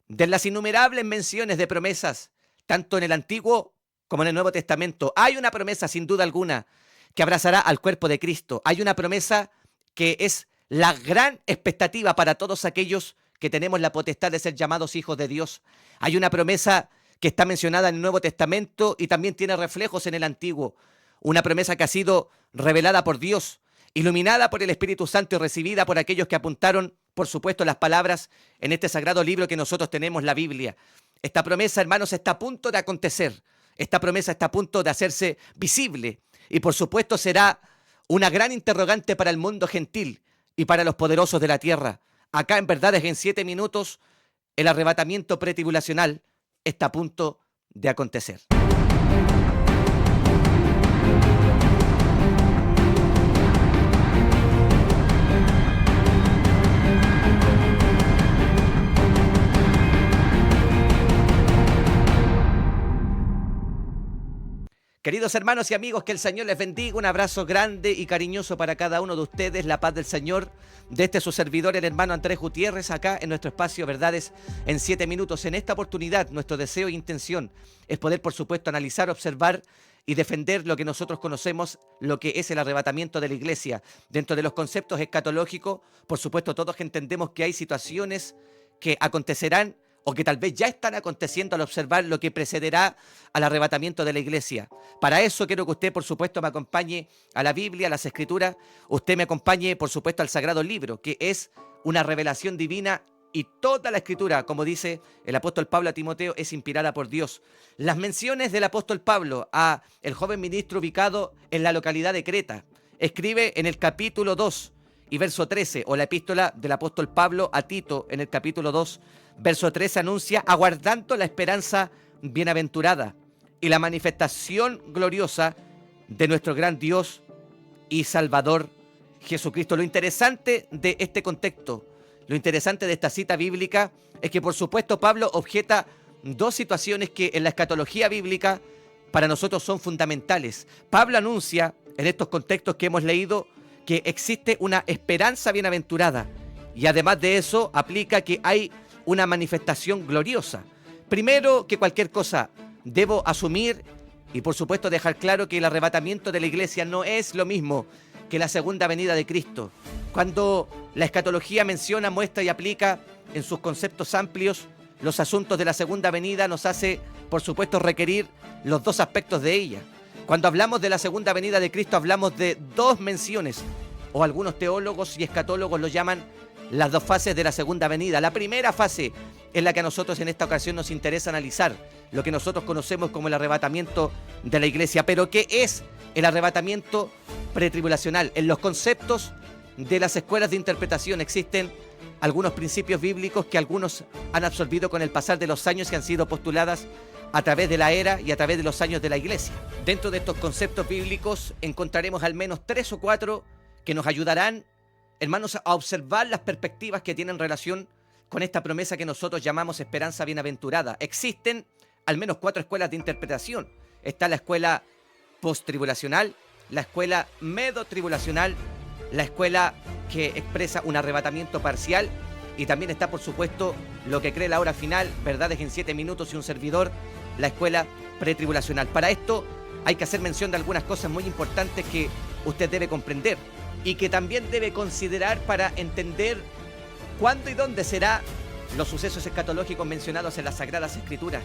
De las innumerables menciones de promesas, tanto en el Antiguo como en el Nuevo Testamento, hay una promesa sin duda alguna que abrazará al cuerpo de Cristo. Hay una promesa que es la gran expectativa para todos aquellos que tenemos la potestad de ser llamados hijos de Dios. Hay una promesa que está mencionada en el Nuevo Testamento y también tiene reflejos en el Antiguo. Una promesa que ha sido revelada por Dios, iluminada por el Espíritu Santo y recibida por aquellos que apuntaron, por supuesto, las palabras en este sagrado libro que nosotros tenemos, la Biblia. Esta promesa, hermanos, está a punto de acontecer. Esta promesa está a punto de hacerse visible y, por supuesto, será una gran interrogante para el mundo gentil y para los poderosos de la tierra. Acá, en Verdades en 7 minutos, el arrebatamiento pretribulacional está a punto de acontecer. Queridos hermanos y amigos, que el Señor les bendiga. Un abrazo grande y cariñoso para cada uno de ustedes. La paz del Señor, de este su servidor, el hermano Andrés Gutiérrez, acá en nuestro espacio Verdades en 7 minutos. En esta oportunidad, nuestro deseo e intención es poder, por supuesto, analizar, observar y defender lo que nosotros conocemos, lo que es el arrebatamiento de la iglesia. Dentro de los conceptos escatológicos, por supuesto, todos entendemos que hay situaciones que acontecerán o que tal vez ya están aconteciendo al observar lo que precederá al arrebatamiento de la iglesia. Para eso quiero que usted, por supuesto, me acompañe a la Biblia, a las Escrituras. Usted me acompañe, por supuesto, al Sagrado Libro, que es una revelación divina, y toda la Escritura, como dice el apóstol Pablo a Timoteo, es inspirada por Dios. Las menciones del apóstol Pablo a el joven ministro ubicado en la localidad de Creta, escribe en el capítulo 2 y verso 13, o la epístola del apóstol Pablo a Tito en el capítulo 2, verso 13, anuncia: aguardando la esperanza bienaventurada y la manifestación gloriosa de nuestro gran Dios y Salvador Jesucristo. Lo interesante de este contexto, lo interesante de esta cita bíblica, es que por supuesto Pablo objeta dos situaciones que en la escatología bíblica para nosotros son fundamentales. Pablo anuncia en estos contextos que hemos leído que existe una esperanza bienaventurada, y además de eso aplica que hay una manifestación gloriosa. Primero que cualquier cosa, debo asumir y por supuesto dejar claro que el arrebatamiento de la iglesia no es lo mismo que la segunda venida de Cristo. Cuando la escatología menciona, muestra y aplica en sus conceptos amplios los asuntos de la segunda venida, nos hace por supuesto requerir los dos aspectos de ella. Cuando hablamos de la segunda venida de Cristo, hablamos de dos menciones, o algunos teólogos y escatólogos lo llaman las dos fases de la segunda venida. La primera fase es la que a nosotros en esta ocasión nos interesa analizar, lo que nosotros conocemos como el arrebatamiento de la iglesia. Pero ¿qué es el arrebatamiento pretribulacional? En los conceptos de las escuelas de interpretación existen algunos principios bíblicos que algunos han absorbido con el pasar de los años y han sido postuladas a través de la era y a través de los años de la iglesia. Dentro de estos conceptos bíblicos encontraremos al menos 3 o 4 que nos ayudarán, hermanos, a observar las perspectivas que tienen relación con esta promesa que nosotros llamamos esperanza bienaventurada. Existen al menos 4 escuelas de interpretación. Está la escuela post-tribulacional, la escuela medo-tribulacional, la escuela que expresa un arrebatamiento parcial, y también está, por supuesto, lo que cree la hora final, Verdades en 7 minutos y un servidor, la escuela pretribulacional. Para esto hay que hacer mención de algunas cosas muy importantes que usted debe comprender y que también debe considerar para entender cuándo y dónde serán los sucesos escatológicos mencionados en las Sagradas Escrituras.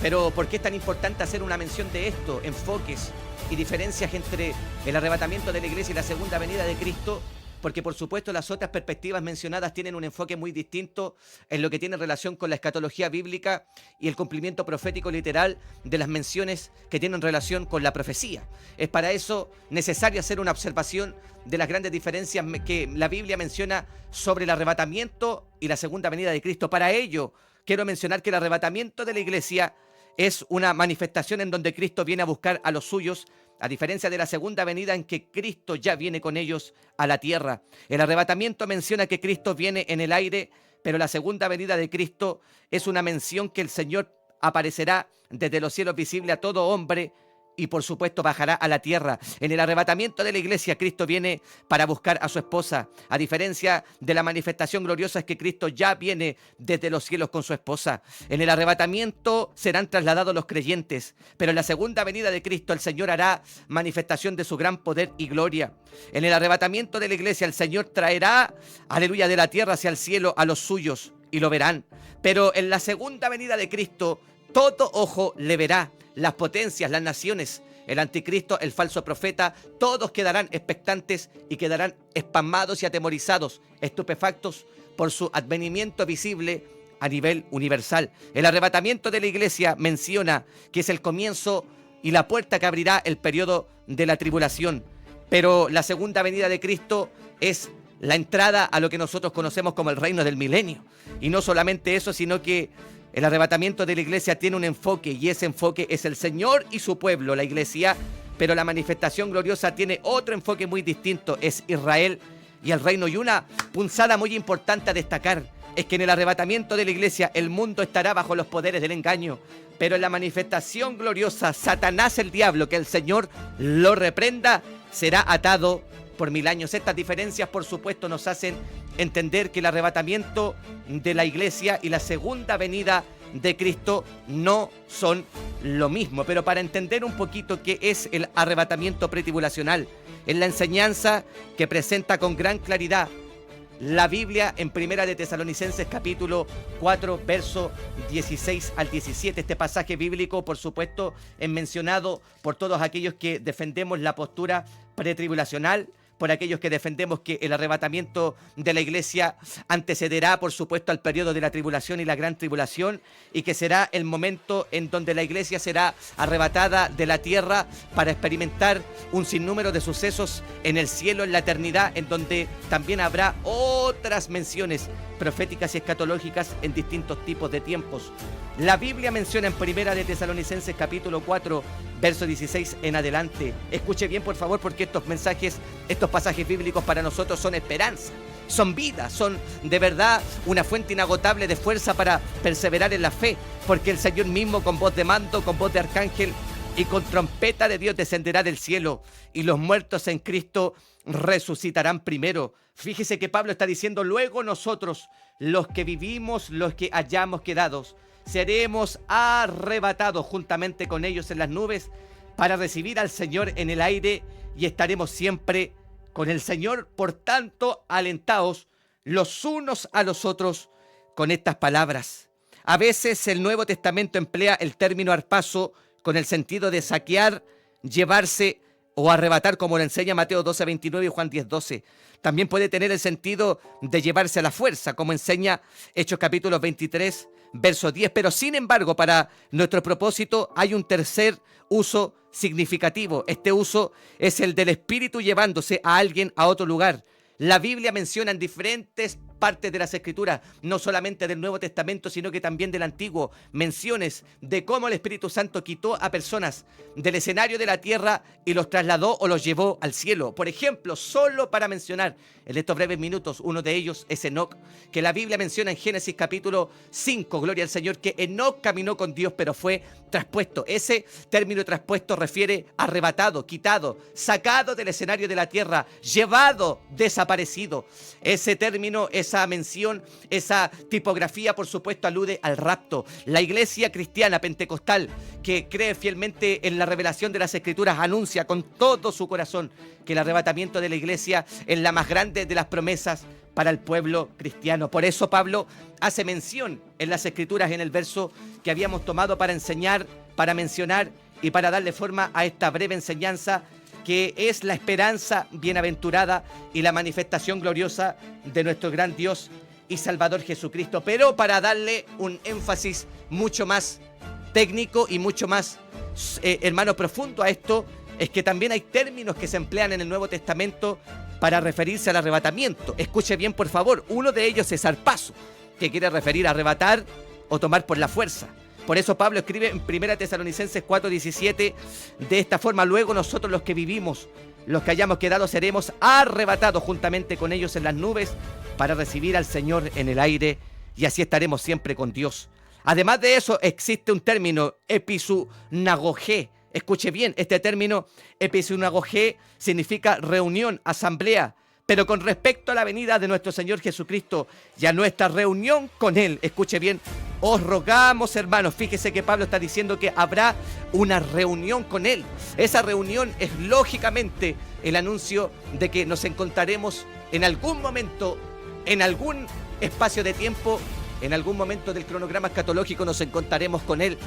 Pero ¿por qué es tan importante hacer una mención de esto? Enfoques y diferencias entre el arrebatamiento de la iglesia y la segunda venida de Cristo. Porque por supuesto las otras perspectivas mencionadas tienen un enfoque muy distinto en lo que tiene relación con la escatología bíblica y el cumplimiento profético literal de las menciones que tienen relación con la profecía. Es para eso necesario hacer una observación de las grandes diferencias que la Biblia menciona sobre el arrebatamiento y la segunda venida de Cristo. Para ello quiero mencionar que el arrebatamiento de la iglesia es una manifestación en donde Cristo viene a buscar a los suyos, a diferencia de la segunda venida en que Cristo ya viene con ellos a la tierra. El arrebatamiento menciona que Cristo viene en el aire, pero la segunda venida de Cristo es una mención que el Señor aparecerá desde los cielos visible a todo hombre y por supuesto bajará a la tierra. En el arrebatamiento de la iglesia, Cristo viene para buscar a su esposa. A diferencia de la manifestación gloriosa, es que Cristo ya viene desde los cielos con su esposa. En el arrebatamiento serán trasladados los creyentes, pero en la segunda venida de Cristo el Señor hará manifestación de su gran poder y gloria. En el arrebatamiento de la iglesia el Señor traerá, aleluya, de la tierra hacia el cielo a los suyos y lo verán. Pero en la segunda venida de Cristo todo ojo le verá, las potencias, las naciones, el anticristo, el falso profeta, todos quedarán expectantes y quedarán espasmados y atemorizados, estupefactos por su advenimiento visible a nivel universal. El arrebatamiento de la iglesia menciona que es el comienzo y la puerta que abrirá el periodo de la tribulación. Pero la segunda venida de Cristo es la entrada a lo que nosotros conocemos como el reino del milenio. Y no solamente eso, sino que el arrebatamiento de la iglesia tiene un enfoque, y ese enfoque es el Señor y su pueblo, la iglesia. Pero la manifestación gloriosa tiene otro enfoque muy distinto, es Israel y el reino. Y una punzada muy importante a destacar es que en el arrebatamiento de la iglesia el mundo estará bajo los poderes del engaño. Pero en la manifestación gloriosa, Satanás, el diablo, que el Señor lo reprenda, será atado por 1000 años. Estas diferencias, por supuesto, nos hacen entender que el arrebatamiento de la iglesia y la segunda venida de Cristo no son lo mismo. Pero para entender un poquito qué es el arrebatamiento pretribulacional, en la enseñanza que presenta con gran claridad la Biblia en Primera de Tesalonicenses capítulo 4, verso 16 al 17. Este pasaje bíblico, por supuesto, es mencionado por todos aquellos que defendemos la postura pretribulacional, por aquellos que defendemos que el arrebatamiento de la iglesia antecederá, por supuesto, al periodo de la tribulación y la gran tribulación, y que será el momento en donde la iglesia será arrebatada de la tierra para experimentar un sinnúmero de sucesos en el cielo, en la eternidad, en donde también habrá otras menciones proféticas y escatológicas en distintos tipos de tiempos. La Biblia menciona en Primera de Tesalonicenses capítulo 4, verso 16 en adelante. Escuche bien, por favor, porque estos pasajes bíblicos para nosotros son esperanza, son vida, son de verdad una fuente inagotable de fuerza para perseverar en la fe, porque el Señor mismo, con voz de mando, con voz de arcángel y con trompeta de Dios, descenderá del cielo, y los muertos en Cristo resucitarán primero. Fíjese que Pablo está diciendo: luego nosotros, los que vivimos, los que hayamos quedado, seremos arrebatados juntamente con ellos en las nubes para recibir al Señor en el aire, y estaremos siempre con el Señor. Por tanto, alentaos los unos a los otros con estas palabras. A veces el Nuevo Testamento emplea el término arpazo con el sentido de saquear, llevarse o arrebatar, como lo enseña Mateo 12:29 y Juan 10:12. También puede tener el sentido de llevarse a la fuerza, como enseña Hechos capítulo 23, verso 10. Pero sin embargo, para nuestro propósito hay un tercer uso significativo. Este uso es el del Espíritu llevándose a alguien a otro lugar. La Biblia menciona en diferentes partes de las Escrituras, no solamente del Nuevo Testamento, sino que también del Antiguo, menciones de cómo el Espíritu Santo quitó a personas del escenario de la tierra y los trasladó o los llevó al cielo. Por ejemplo, solo para mencionar en estos breves minutos, uno de ellos es Enoc, que la Biblia menciona en Génesis capítulo 5, gloria al Señor, que Enoc caminó con Dios, pero fue traspuesto. Ese término traspuesto refiere arrebatado, quitado, sacado del escenario de la tierra, llevado, desaparecido. Ese término, esa mención, esa tipografía, por supuesto, alude al rapto. La iglesia cristiana pentecostal, que cree fielmente en la revelación de las Escrituras, anuncia con todo su corazón que el arrebatamiento de la iglesia es la más grande de las promesas para el pueblo cristiano. Por eso Pablo hace mención en las Escrituras, en el verso que habíamos tomado para enseñar, para mencionar y para darle forma a esta breve enseñanza, que es la esperanza bienaventurada y la manifestación gloriosa de nuestro gran Dios y Salvador Jesucristo. Pero para darle un énfasis mucho más técnico y mucho más, hermano, profundo a esto, es que también hay términos que se emplean en el Nuevo Testamento para referirse al arrebatamiento. Escuche bien, por favor. Uno de ellos es arpazo, que quiere referir a arrebatar o tomar por la fuerza. Por eso Pablo escribe en 1 Tesalonicenses 4:17 de esta forma: luego nosotros, los que vivimos, los que hayamos quedado, seremos arrebatados juntamente con ellos en las nubes para recibir al Señor en el aire, y así estaremos siempre con Dios. Además de eso, existe un término, episunagogé, Escuche bien, este término episynagogé significa reunión, asamblea. Pero con respecto a la venida de nuestro Señor Jesucristo y a nuestra reunión con Él, escuche bien, os rogamos, hermanos, fíjese que Pablo está diciendo que habrá una reunión con Él. Esa reunión es lógicamente el anuncio de que nos encontraremos en algún momento, en algún espacio de tiempo, en algún momento del cronograma escatológico nos encontraremos con Él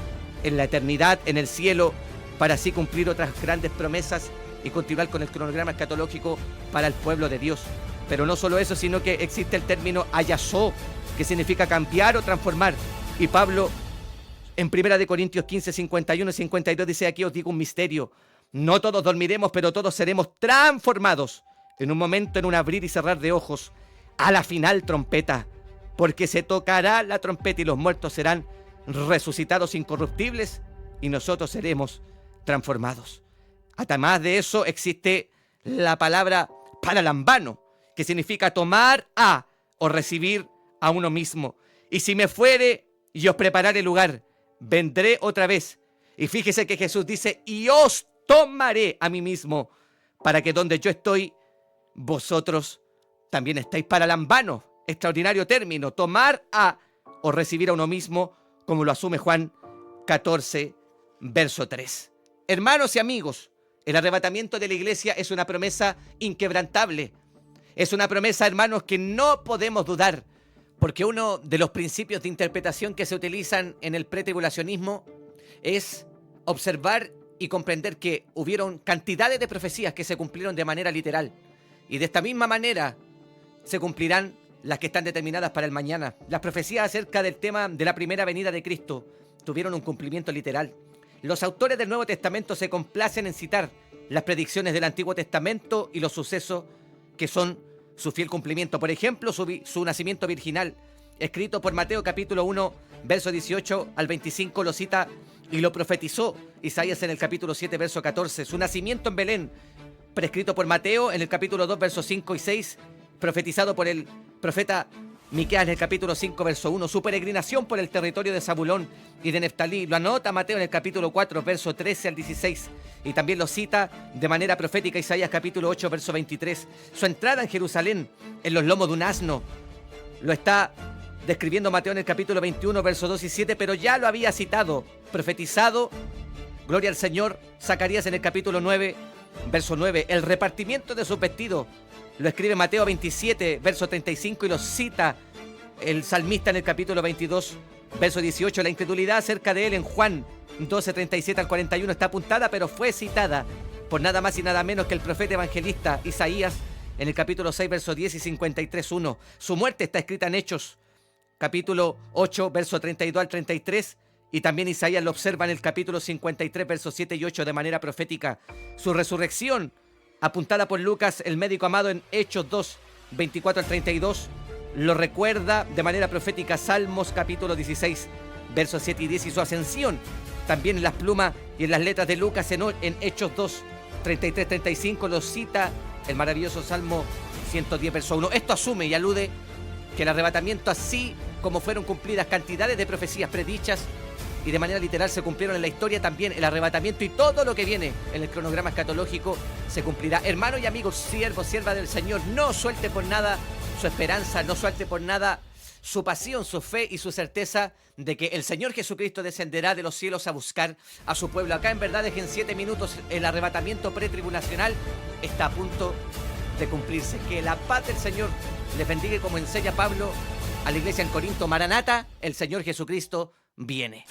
en la eternidad, en el cielo, para así cumplir otras grandes promesas y continuar con el cronograma escatológico para el pueblo de Dios. Pero no solo eso, sino que existe el término ayasó, que significa cambiar o transformar. Y Pablo, en 1 Corintios 15, 51 y 52, dice: aquí os digo un misterio. No todos dormiremos, pero todos seremos transformados en un momento, en un abrir y cerrar de ojos, a la final trompeta. Porque se tocará la trompeta y los muertos serán resucitados incorruptibles y nosotros seremos transformados. Además de eso existe la palabra paralambano, que significa tomar a o recibir a uno mismo. Y si me fuere y os prepararé lugar, vendré otra vez. Y fíjese que Jesús dice: y os tomaré a mí mismo, para que donde yo estoy, vosotros también estéis. Paralambano, extraordinario término, tomar a o recibir a uno mismo, como lo asume Juan 14, verso 3. Hermanos y amigos, el arrebatamiento de la iglesia es una promesa inquebrantable. Es una promesa, hermanos, que no podemos dudar, porque uno de los principios de interpretación que se utilizan en el pretribulacionismo es observar y comprender que hubieron cantidades de profecías que se cumplieron de manera literal. Y de esta misma manera se cumplirán las que están determinadas para el mañana. Las profecías acerca del tema de la primera venida de Cristo tuvieron un cumplimiento literal. Los autores del Nuevo Testamento se complacen en citar las predicciones del Antiguo Testamento y los sucesos que son su fiel cumplimiento. Por ejemplo, su nacimiento virginal, escrito por Mateo capítulo 1, verso 18 al 25, lo cita y lo profetizó Isaías en el capítulo 7, verso 14. Su nacimiento en Belén, prescrito por Mateo en el capítulo 2, versos 5 y 6, profetizado por el profeta Miqueas en el capítulo 5, verso 1. Su peregrinación por el territorio de Zabulón y de Neftalí lo anota Mateo en el capítulo 4, verso 13 al 16. Y también lo cita de manera profética Isaías capítulo 8, verso 23. Su entrada en Jerusalén en los lomos de un asno lo está describiendo Mateo en el capítulo 21, verso 2 y 7, pero ya lo había citado, profetizado, gloria al Señor, Zacarías en el capítulo 9, verso 9. El repartimiento de sus vestidos lo escribe Mateo 27, verso 35, y lo cita el salmista en el capítulo 22, verso 18. La incredulidad acerca de él en Juan 12, 37 al 41 está apuntada, pero fue citada por nada más y nada menos que el profeta evangelista Isaías en el capítulo 6, verso 10 y 53, 1. Su muerte está escrita en Hechos, capítulo 8, verso 32 al 33, y también Isaías lo observa en el capítulo 53, versos 7 y 8 de manera profética. Su resurrección, apuntada por Lucas, el médico amado, en Hechos 2, 24 al 32, lo recuerda de manera profética Salmos capítulo 16, versos 7 y 10, y su ascensión también en las plumas y en las letras de Lucas en Hechos 2, 33, 35, lo cita el maravilloso Salmo 110, verso 1. Esto asume y alude que el arrebatamiento, así como fueron cumplidas cantidades de profecías predichas y de manera literal se cumplieron en la historia, también el arrebatamiento y todo lo que viene en el cronograma escatológico se cumplirá. Hermano y amigos, siervo, sierva del Señor, no suelte por nada su esperanza, no suelte por nada su pasión, su fe y su certeza de que el Señor Jesucristo descenderá de los cielos a buscar a su pueblo. Acá en verdad es que en 7 minutos el arrebatamiento pretribulacional está a punto de cumplirse. Que la paz del Señor les bendiga, como enseña Pablo a la iglesia en Corinto: Maranata, el Señor Jesucristo viene.